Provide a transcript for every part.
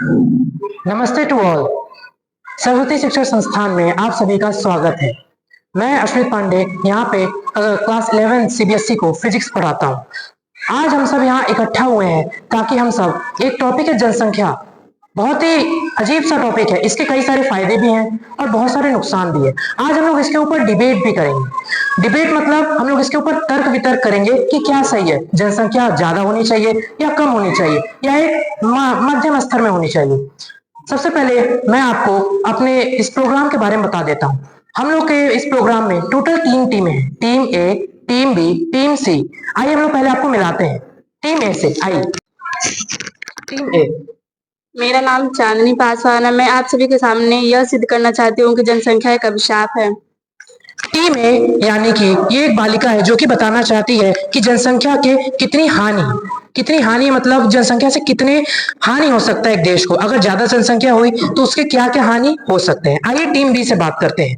नमस्ते to all. Saraswati शिक्षा संस्थान में आप सभी का स्वागत है। मैं अश्वित पांडे यहाँ पे क्लास 11 सीबीएसई को फिजिक्स पढ़ाता हूँ। आज हम सब यहाँ इकट्ठा हुए हैं ताकि हम सब एक टॉपिक है जनसंख्या। बहुत ही अजीब सा टॉपिक है, इसके कई सारे फायदे भी हैं और बहुत सारे नुकसान भी है। आज हम लोग इसके ऊपर डिबेट भी करेंगे। डिबेट मतलब हम लोग इसके ऊपर तर्क वितर्क करेंगे कि क्या सही है, जनसंख्या ज्यादा होनी चाहिए या कम होनी चाहिए या एक मध्यम स्तर में होनी चाहिए। सबसे पहले मैं आपको अपने इस प्रोग्राम के बारे में बता देता हूँ। हम लोग के इस प्रोग्राम में टोटल 3 टीमें हैं, टीम ए, टीम बी, टीम सी। आइए हम लोग पहले आपको मिलाते हैं। टीम ए से आइए। टीम ए। मेरा नाम चांदनी पासवान है। मैं आप सभी के सामने यह सिद्ध करना चाहती हूँ कि जनसंख्या एक अभिशाप है। टीम ए यानी कि ये एक बालिका है जो कि बताना चाहती है कि जनसंख्या के कितनी हानि मतलब जनसंख्या से कितने हानि हो सकता है एक देश को। अगर ज्यादा जनसंख्या हुई तो उसके क्या क्या हानि हो सकते हैं। आइए टीम बी से बात करते हैं।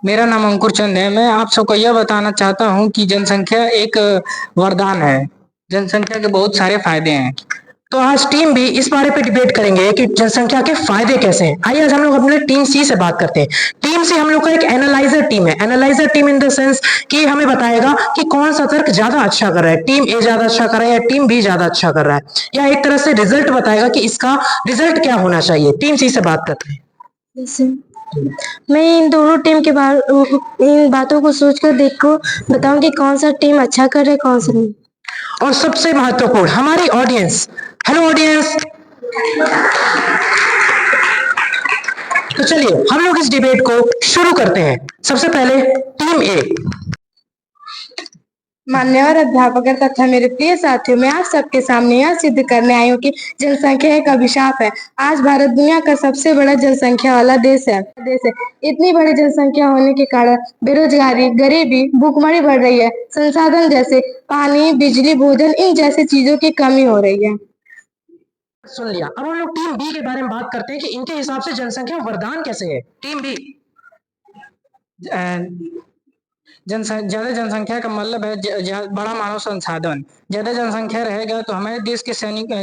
मेरा नाम अंकुर चंद है। मैं आप सबको यह बताना चाहता हूँ कि जनसंख्या एक वरदान है। जनसंख्या के बहुत सारे फायदे हैं। तो आज टीम बी इस बारे पे डिबेट करेंगे कि जनसंख्या के फायदे कैसे हैं। आइए आज हम लोग अपने टीम सी से बात करते हैं। टीम सी हम लोग का एक एनालाइजर टीम है। Analyser team in the sense कि हमें बताएगा कि कौन सा तर्क ज्यादा अच्छा कर रहा है, टीम ए ज्यादा अच्छा कर रहा है या टीम बी ज्यादा अच्छा कर रहा है, या एक तरह से रिजल्ट बताएगा कि इसका रिजल्ट क्या होना चाहिए। टीम सी से बात करते हैं। मैं इन दोनों टीम के इन बातों को सोचकर देखो बताऊं कि कौन सा टीम अच्छा कर रहा है कौन सा नहीं। और सबसे महत्वपूर्ण हमारी ऑडियंस। Hello audience. तो चलिए हम लोग इस डिबेट को शुरू करते हैं। सबसे पहले टीम ए। मान्यवर अध्यापक तथा मेरे प्रिय साथियों, मैं आप सबके सामने यह सिद्ध करने आई हूँ कि जनसंख्या एक अभिशाप है। आज भारत दुनिया का सबसे बड़ा जनसंख्या वाला देश है। इतनी बड़ी जनसंख्या होने के कारण बेरोजगारी, गरीबी, भूखमरी बढ़ रही है। संसाधन जैसे पानी, बिजली, भोजन, इन जैसी चीजों की कमी हो रही है। सुन लिया। अब हम लोग टीम बी के बारे में बात करते हैं कि इनके हिसाब से जनसंख्या वरदान कैसे है। Team B. ज्यादा जनसंख्या का मतलब है बड़ा मानव संसाधन। ज्यादा जनसंख्या रहेगा तो हमारे देश के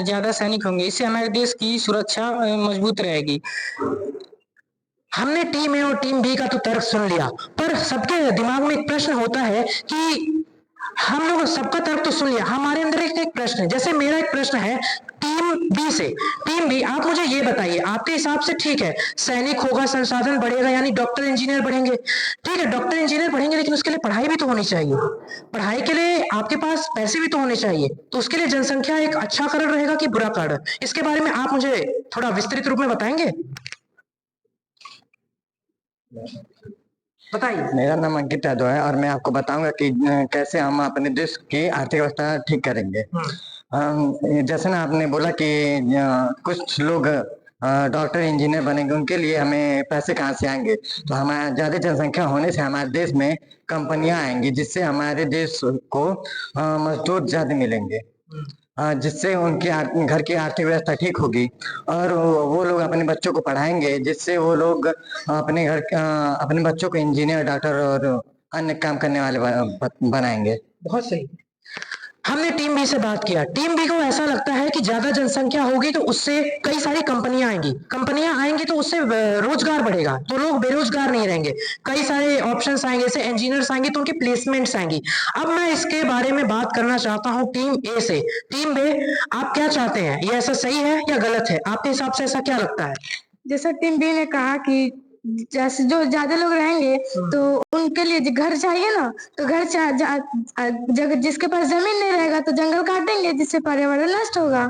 ज्यादा सैनिक होंगे। इससे हमारे देश की सुरक्षा मजबूत रहेगी। हमने टीम ए और टीम बी का तो तर्क सुन लिया, पर सबके दिमाग में एक प्रश्न होता है कि हम लोग सबका तर्क तो सुन लिया, हमारे अंदर एक प्रश्न है। जैसे मेरा एक प्रश्न है टीम बी से। टीम बी, आप मुझे ये बताइए, आपके हिसाब से ठीक है सैनिक होगा, संसाधन बढ़ेगा, यानी डॉक्टर इंजीनियर बढ़ेंगे। ठीक है, डॉक्टर इंजीनियर बढ़ेंगे, लेकिन उसके लिए पढ़ाई भी तो होनी चाहिए। पढ़ाई के लिए आपके पास पैसे भी तो होने चाहिए। तो उसके लिए जनसंख्या एक अच्छा कारण रहेगा कि बुरा कारण? इसके बारे में आप मुझे थोड़ा विस्तृत रूप में बताएंगे। बताइए। मेरा नाम अंकित यादव है और मैं आपको बताऊंगा कि कैसे हम अपने देश की आर्थिक अवस्था ठीक करेंगे। जैसे ना आपने बोला कि कुछ लोग डॉक्टर इंजीनियर बनेंगे, उनके लिए हमें पैसे कहाँ से आएंगे। तो हमारा ज्यादा जनसंख्या होने से हमारे देश में कंपनियां आएंगी, जिससे हमारे देश को मजदूर ज्यादा मिलेंगे, जिससे उनकी घर की आर्थिक व्यवस्था ठीक होगी और वो लोग अपने बच्चों को पढ़ाएंगे, जिससे वो लोग अपने बच्चों को इंजीनियर, डॉक्टर और अन्य काम करने वाले बनाएंगे। बहुत सही। हमने टीम बी से बात किया। टीम बी को ऐसा लगता है कि ज्यादा जनसंख्या होगी तो उससे कई सारी कंपनियां आएंगी तो उससे रोजगार बढ़ेगा, तो लोग बेरोजगार नहीं रहेंगे, कई सारे ऑप्शंस आएंगे, जैसे इंजीनियर्स आएंगे तो उनकी प्लेसमेंट्स आएंगी। अब मैं इसके बारे में बात करना चाहता हूँ टीम ए से। टीम बी, आप क्या चाहते हैं, ये ऐसा सही है या गलत है? आपके हिसाब से ऐसा क्या लगता है? जैसा टीम बी ने कहा कि जैसे जो ज्यादा लोग रहेंगे तो उनके लिए घर चाहिए ना, तो जगह जिसके पास जमीन नहीं रहेगा तो जंगल काटेंगे, जिससे पर्यावरण नष्ट होगा।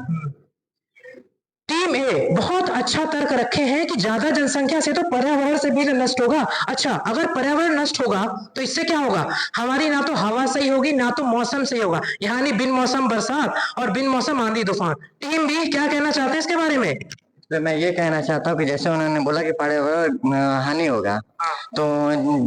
टीम ए बहुत अच्छा तर्क रखे हैं कि ज्यादा जनसंख्या से तो पर्यावरण से भी नष्ट होगा। अच्छा, अगर पर्यावरण नष्ट होगा तो इससे क्या होगा? हमारी ना तो हवा सही होगी ना तो मौसम सही होगा, यानी बिन मौसम बरसात और बिन मौसम आंधी तूफान। टीम बी क्या कहना चाहते हैं इसके बारे में? तो मैं ये कहना चाहता हूँ कि जैसे उन्होंने बोला कि पर्यावरण हानि होगा, तो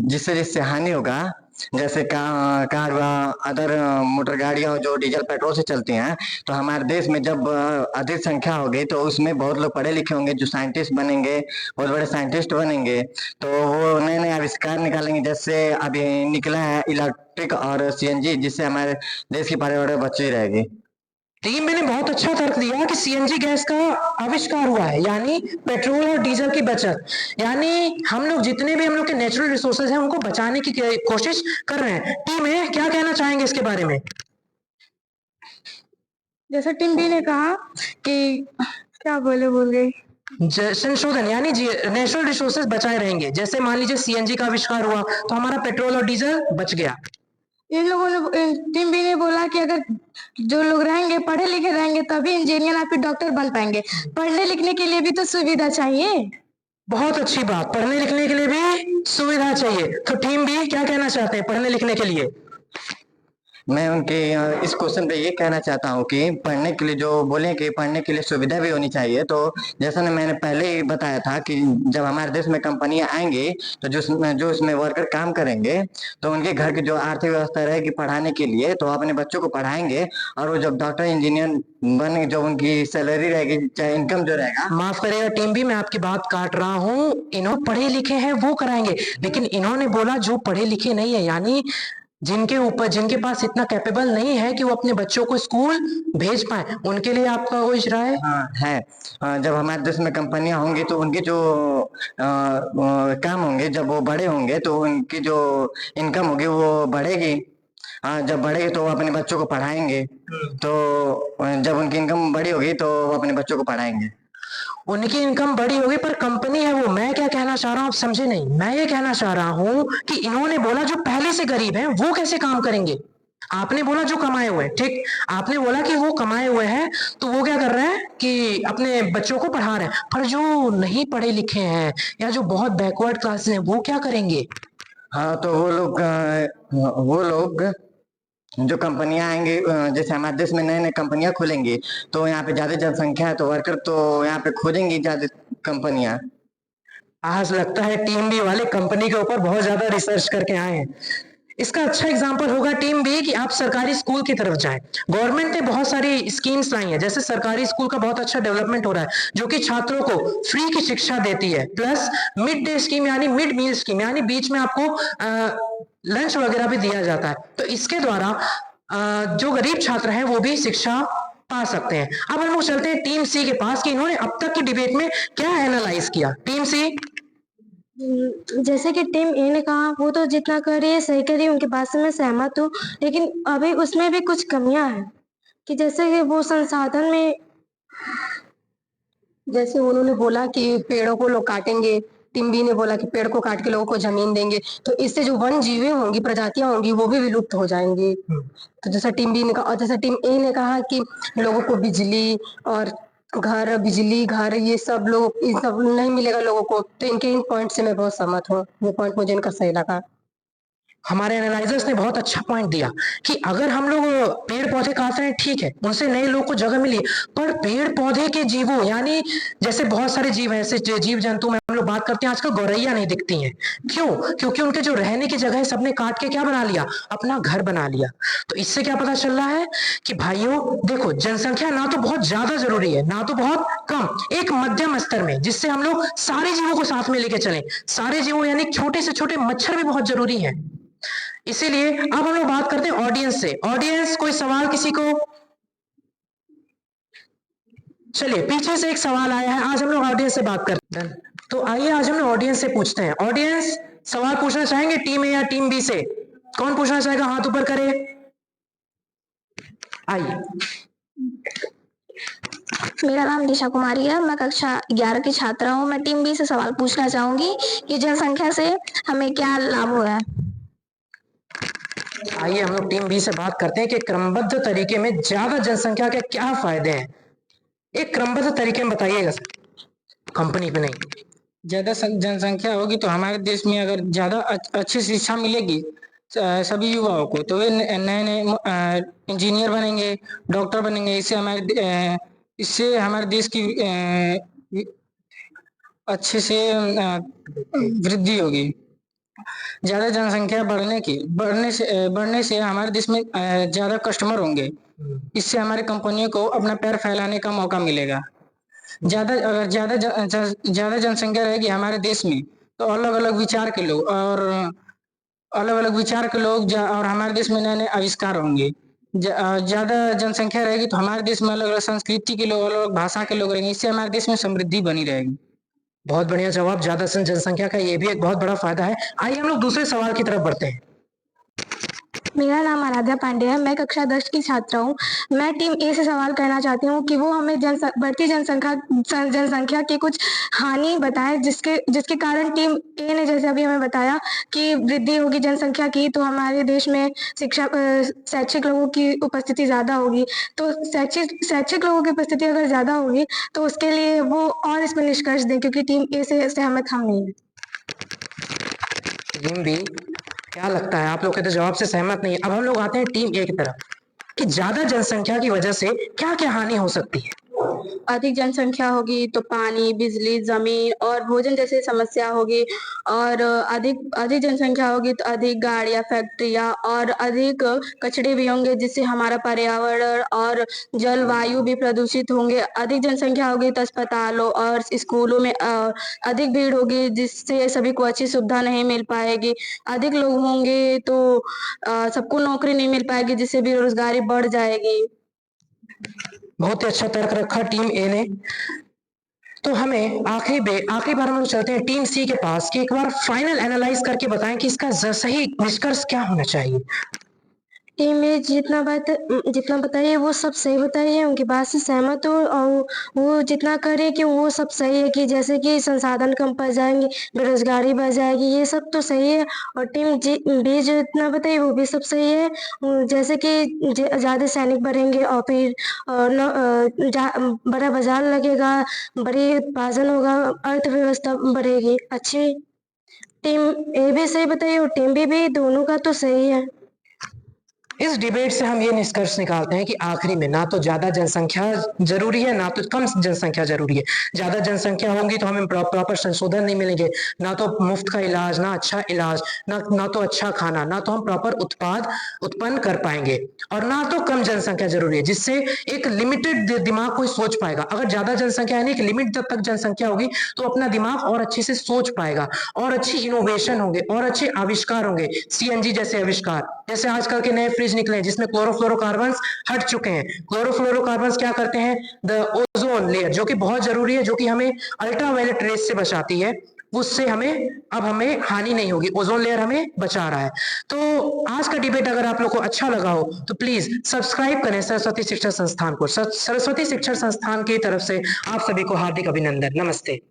जिससे जिससे हानि होगा, जैसे कार व अदर मोटर गाड़ियां जो डीजल पेट्रोल से चलती हैं, तो हमारे देश में जब अधिक संख्या होगी तो उसमें बहुत लोग पढ़े लिखे होंगे जो साइंटिस्ट बनेंगे, बहुत बड़े साइंटिस्ट बनेंगे। तो वो नए नए आविष्कार निकालेंगे, जैसे अभी निकला है इलेक्ट्रिक और सीएनजी, जिससे हमारे देश की पर्यावरण बची रहेगी। टीम बी ने बहुत अच्छा तर्क दिया कि सीएनजी गैस का आविष्कार हुआ है, यानी पेट्रोल और डीजल की बचत, यानी हम लोग जितने भी हम लोग के नेचुरल रिसोर्सेज हैं उनको बचाने की कोशिश कर रहे हैं। टीम ए क्या कहना चाहेंगे इसके बारे में? जैसा टीम बी ने कहा कि क्या बोले भूल गई। संशोधन यानी नेचुरल रिसोर्सेज बचाए रहेंगे, जैसे मान लीजिए सीएनजी का आविष्कार हुआ तो हमारा पेट्रोल और डीजल बच गया। इन लोगों ने टीम बी ने बोला कि अगर जो लोग रहेंगे पढ़े लिखे रहेंगे तभी इंजीनियर या फिर डॉक्टर बन पाएंगे। पढ़ने लिखने के लिए भी तो सुविधा चाहिए। बहुत अच्छी बात, पढ़ने लिखने के लिए भी सुविधा चाहिए। तो टीम बी क्या कहना चाहते हैं पढ़ने लिखने के लिए? मैं उनके इस क्वेश्चन पे ये कहना चाहता हूँ कि पढ़ने के लिए जो बोले कि पढ़ने के लिए सुविधा भी होनी चाहिए, तो जैसा ने मैंने पहले ही बताया था कि जब हमारे देश में कंपनियां आएंगी तो जो उसमें वर्कर काम करेंगे तो उनके घर की जो आर्थिक व्यवस्था रहेगी पढ़ाने के लिए, तो अपने बच्चों को पढ़ाएंगे और वो जब डॉक्टर इंजीनियर बने जो उनकी सैलरी रहेगी चाहे इनकम जो रहेगा। माफ करिएगा टीम बी, मैं आपकी बात काट रहा हूँ। इन्होंने पढ़े लिखे हैं वो कराएंगे, लेकिन इन्होंने बोला जो पढ़े लिखे नहीं है, यानी जिनके पास इतना कैपेबल नहीं है कि वो अपने बच्चों को स्कूल भेज पाए, उनके लिए आपका कोई राय है? हाँ है। जब हमारे देश में कंपनियां होंगी तो उनके जो काम होंगे जब वो बड़े होंगे तो उनकी जो इनकम होगी वो बढ़ेगी। जब बढ़ेगी तो वो अपने बच्चों को पढ़ाएंगे। तो जब उनकी इनकम बड़ी होगी तो वो अपने बच्चों को पढ़ाएंगे। उनकी इनकम बड़ी होगी पर कंपनी है वो। मैं क्या कहना चाह रहा हूँ आप समझे नहीं। मैं ये कहना चाह रहा हूँ कि इन्होंने बोला जो पहले से गरीब हैं वो कैसे काम करेंगे। आपने बोला जो कमाए हुए हैं, ठीक, आपने बोला कि वो कमाए हुए हैं तो वो क्या कर रहे हैं कि अपने बच्चों को पढ़ा रहे हैं, पर जो नहीं पढ़े लिखे हैं या जो बहुत बैकवर्ड क्लासेस हैं वो क्या करेंगे? हाँ तो वो लोग जो कंपनियां आएंगी, जैसे हमारे देश में नए नए कंपनियां खुलेंगी तो यहाँ पे ज्यादा जनसंख्या है तो वर्कर तो यहाँ पे खोजेंगी ज्यादा कंपनियां। आज लगता है टीम बी वाले कंपनी के ऊपर बहुत ज्यादा रिसर्च करके आए हैं। इसका अच्छा एग्जांपल होगा टीम बी कि आप सरकारी स्कूल की तरफ जाएं। गवर्नमेंट ने बहुत सारी स्कीम्स लाई हैं, जैसे सरकारी स्कूल का बहुत अच्छा डेवलपमेंट हो रहा है जो कि छात्रों को फ्री की शिक्षा देती है, प्लस मिड डे स्कीम यानी मिड मील स्कीम, यानी बीच में आपको लंच वगैरह भी दिया जाता है। तो इसके द्वारा जो गरीब छात्र हैं वो भी शिक्षा पा सकते हैं। अब हम लोग चलते हैं टीम सी के पास कि इन्होंने अब तक की डिबेट में क्या एनालाइज किया। टीम सी। जैसे कि टीम ए ने कहा वो तो जितना कर रही है सही कर रही है, उनकी बात से मैं सहमत हूँ, लेकिन अभी उसमें भी कुछ कमियां हैं कि जैसे कि वो संसाधन में, जैसे उन्होंने बोला कि पेड़ों को लोग काटेंगे, टीम बी ने बोला कि पेड़ को काट के लोगों को जमीन देंगे, तो इससे जो वन जीवें होंगी, प्रजातियां होंगी, वो भी विलुप्त हो जाएंगी। तो जैसा टीम बी ने कहा, और जैसा टीम ए ने कहा कि लोगों को बिजली और घर ये सब नहीं मिलेगा लोगों को, तो इनके इन पॉइंट से मैं बहुत सहमत हूँ। ये पॉइंट मुझे इनका सही लगा। हमारे एनालाइजर्स ने बहुत अच्छा पॉइंट दिया कि अगर हम लोग पेड़ पौधे काट रहे हैं, ठीक है, उनसे नए लोग को जगह मिली, पर पेड़ पौधे के जीवों यानी जैसे बहुत सारे जीव हैं, ऐसे जीव जंतु में हम लोग बात करते हैं, आजकल गौरैया नहीं दिखती हैं। क्यों? क्योंकि उनके जो रहने की जगह है सबने काट के क्या बना लिया, अपना घर बना लिया। तो इससे क्या पता चल रहा है कि भाइयों देखो, जनसंख्या ना तो बहुत ज्यादा जरूरी है ना तो बहुत कम, एक मध्यम स्तर में, जिससे हम लोग सारे जीवों को साथ में लेके चलें। सारे जीवों यानी छोटे से छोटे मच्छर भी बहुत जरूरी है। इसीलिए अब हम लोग बात करते हैं ऑडियंस से। ऑडियंस, कोई सवाल किसी को? चलिए, पीछे से एक सवाल आया है, आज हम लोग ऑडियंस से बात करते हैं। तो आइए आज हम लोग ऑडियंस से पूछते हैं। ऑडियंस सवाल पूछना चाहेंगे टीम ए या टीम बी से? कौन पूछना चाहेगा, हाथ ऊपर करे। आइए। मेरा नाम दिशा कुमारी है, मैं कक्षा 11 की छात्रा हूँ। मैं टीम बी से सवाल पूछना चाहूंगी कि जनसंख्या से हमें क्या लाभ हुआ है। आइए हम लोग टीम बी से बात करते हैं कि क्रमबद्ध तरीके में ज्यादा जनसंख्या के क्या फायदे हैं। एक क्रमबद्ध तरीके में बताइएगा सर, कंपनी पे नहीं। ज्यादा जनसंख्या होगी तो हमारे देश में अगर ज्यादा अच्छी शिक्षा मिलेगी सभी युवाओं को, तो वे नए नए इंजीनियर बनेंगे, डॉक्टर बनेंगे। इससे हमारे देश की अच्छे से वृद्धि होगी। ज्यादा जनसंख्या बढ़ने से हमारे देश में ज्यादा कस्टमर होंगे। इससे हमारी कंपनियों को अपना पैर फैलाने का मौका मिलेगा। अगर ज्यादा जनसंख्या रहेगी हमारे देश में तो अलग अलग विचार के लोग और हमारे देश में नए नए आविष्कार होंगे। ज्यादा जनसंख्या रहेगी तो हमारे देश में अलग अलग संस्कृति के लोग, अलग अलग भाषा के लोग रहेंगे, इससे हमारे देश में समृद्धि बनी रहेगी। बहुत बढ़िया जवाब। ज्यादा जनसंख्या का ये भी एक बहुत बड़ा फायदा है। आइए हम लोग दूसरे सवाल की तरफ बढ़ते हैं। मेरा नाम आराध्या पांडे है। मैं कक्षा 10 की छात्रा हूँ। मैं टीम ए से सवाल करना चाहती हूँ कि वो हमें बढ़ती जनसंख्या की कुछ हानि बताएं जिसके कारण टीम ए ने जैसे अभी हमें बताया कि वृद्धि होगी जनसंख्या की तो हमारे देश में शैक्षिक लोगों की उपस्थिति ज्यादा होगी। तो शैक्षिक लोगों की उपस्थिति अगर ज्यादा होगी तो उसके लिए वो और इस पर निष्कर्ष दें, क्योंकि टीम ए से सहमत हम नहीं है। टीम बी, क्या लगता है? आप लोग के तो जवाब से सहमत नहीं है। अब हम लोग आते हैं टीम ए की तरफ कि ज्यादा जनसंख्या की वजह से क्या क्या हानि हो सकती है। अधिक जनसंख्या होगी तो पानी, बिजली, जमीन और भोजन जैसी समस्या होगी। और अधिक जनसंख्या होगी तो अधिक गाड़ियां, फैक्ट्रियां और अधिक कचरे भी होंगे, जिससे हमारा पर्यावरण और जलवायु भी प्रदूषित होंगे। अधिक जनसंख्या होगी तो अस्पतालों और स्कूलों में अधिक भीड़ होगी, जिससे सभी को अच्छी सुविधा नहीं मिल पाएगी। अधिक लोग होंगे तो सबको नौकरी नहीं मिल पाएगी, जिससे बेरोजगारी बढ़ जाएगी। बहुत ही अच्छा तर्क रखा टीम ए ने। तो हमें आखिरी बार हम लोग चलते हैं टीम सी के पास कि एक बार फाइनल एनालाइज करके बताएं कि इसका सही निष्कर्ष क्या होना चाहिए। टीम में जितना बताइए वो सब सही बताइए, उनकी बात से सहमत हूँ। और वो जितना करे कि वो सब सही है, कि जैसे कि संसाधन कम पड़ जाएंगे, बेरोजगारी बढ़ जाएगी, ये सब तो सही है। और टीम बी जो इतना बताइए वो भी सब सही है। जैसे कि ज्यादा सैनिक बढ़ेंगे और फिर बड़ा बाजार लगेगा, बड़ी उत्पादन होगा, अर्थव्यवस्था बढ़ेगी अच्छी। टीम ए भी सही बताइए और टीम बी भी, दोनों का तो सही है। इस डिबेट से हम ये निष्कर्ष निकालते हैं कि आखिरी में ना तो ज्यादा जनसंख्या जरूरी है ना तो कम जनसंख्या जरूरी है। ज्यादा जनसंख्या होगी तो हमें प्रॉपर संशोधन नहीं मिलेंगे, ना तो मुफ्त का इलाज, ना अच्छा इलाज, ना तो अच्छा खाना, ना तो हम प्रॉपर उत्पाद उत्पन्न कर पाएंगे, और ना तो कम जनसंख्या जरूरी है जिससे एक लिमिटेड दिमाग कोई सोच पाएगा। अगर ज्यादा जनसंख्या यानी कि लिमिट जब तक जनसंख्या होगी तो अपना दिमाग और अच्छे से सोच पाएगा, और अच्छी इनोवेशन होंगे, और अच्छे आविष्कार होंगे। सीएनजी जैसे आविष्कार, जैसे आजकल के नए फ्रिज निकले हैं जिसमें क्लोरोफ्लोरोकार्बन्स हट चुके हैं। क्लोरोफ्लोरोकार्बन्स क्या करते हैं? द ओजोन लेयर, जो कि बहुत जरूरी है, जो कि हमें अल्ट्रावायलेट रेस से बचाती है, उससे हमें हानि नहीं होगी। ओजोन लेयर हमें बचा रहा है। तो आज का डिबेट अगर आप लोग को अच्छा लगा हो तो प्लीज सब्सक्राइब करें सरस्वती शिक्षा संस्थान को। सरस्वती शिक्षा संस्थान की तरफ से आप सभी को हार्दिक अभिनंदन। नमस्ते।